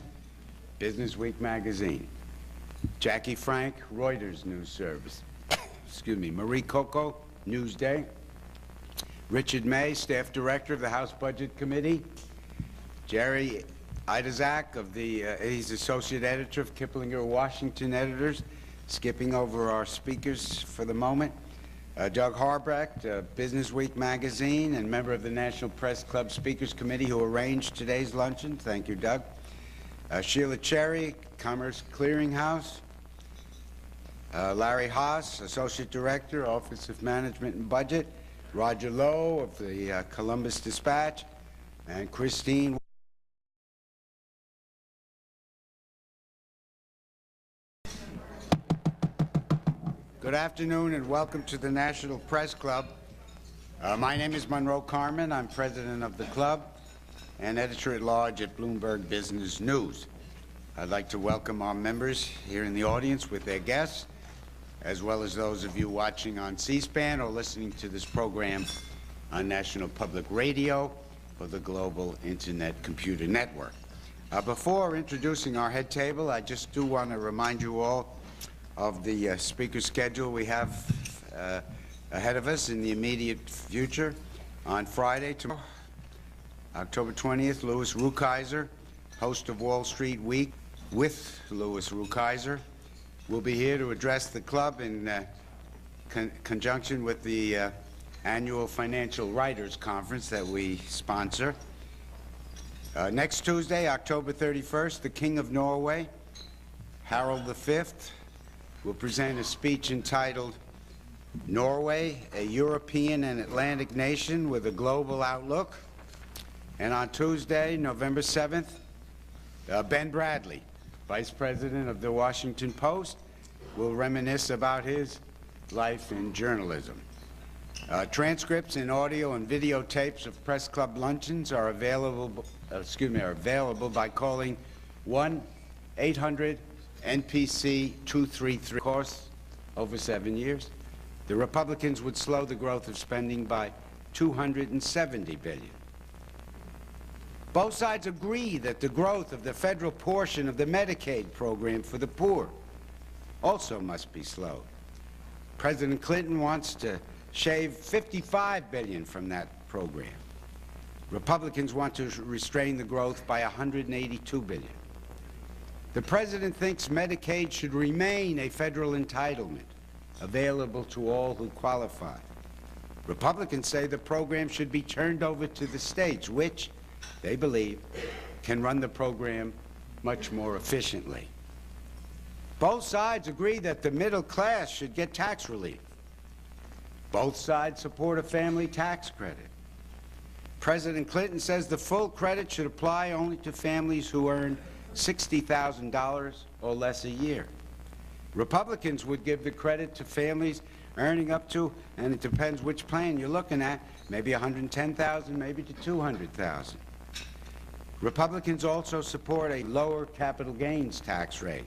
Business Week magazine. Jackie Frank, Reuters News Service. Excuse me, Marie Coco, Newsday. Richard May, Staff Director of the House Budget Committee. Jerry Idazak, he's Associate Editor of Kiplinger Washington Editors, skipping over our speakers for the moment. Doug Harbrecht, Business Week magazine, and member of the National Press Club Speakers Committee, who arranged today's luncheon. Thank you, Doug. Sheila Cherry, Commerce Clearinghouse. Larry Haas, Associate Director, Office of Management and Budget. Roger Lowe of the Columbus Dispatch, and Christine. Good afternoon and welcome to the National Press Club. My name is Monroe Carmen. I'm president of the club and editor-at-large at Bloomberg Business News. I'd like to welcome our members here in the audience with their guests, as well as those of you watching on C-SPAN or listening to this program on National Public Radio or the Global Internet Computer Network. Before introducing our head table, I just do want to remind you all of the speaker schedule we have ahead of us in the immediate future. On Friday, tomorrow, October 20th, Louis Rukeyser, host of Wall Street Week with Louis Rukeyser, will be here to address the club in conjunction with the annual Financial Writers Conference that we sponsor. Next Tuesday, October 31st, the King of Norway, Harald V, will present a speech entitled Norway, a European and Atlantic Nation with a Global Outlook. And on Tuesday, November 7th, Ben Bradley, Vice President of the Washington Post, will reminisce about his life in journalism. Transcripts and audio and videotapes of Press Club luncheons are available by calling 1-800-NPC-233. Course over 7 years. The Republicans would slow the growth of spending by $270 billion. Both sides agree that the growth of the federal portion of the Medicaid program for the poor also must be slowed. President Clinton wants to shave $55 billion from that program. Republicans want to restrain the growth by $182 billion. The president thinks Medicaid should remain a federal entitlement available to all who qualify. Republicans say the program should be turned over to the states, which they believe can run the program much more efficiently. Both sides agree that the middle class should get tax relief. Both sides support a family tax credit. President Clinton says the full credit should apply only to families who earn $60,000 or less a year. Republicans would give the credit to families earning up to, and it depends which plan you're looking at, maybe $110,000, maybe to $200,000. Republicans also support a lower capital gains tax rate.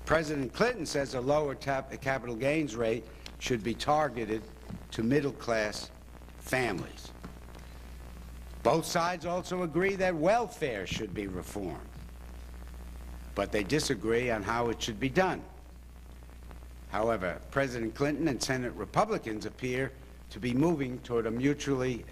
President Clinton says a lower capital gains rate should be targeted to middle-class families. Both sides also agree that welfare should be reformed, but they disagree on how it should be done. However, President Clinton and Senate Republicans appear to be moving toward a mutually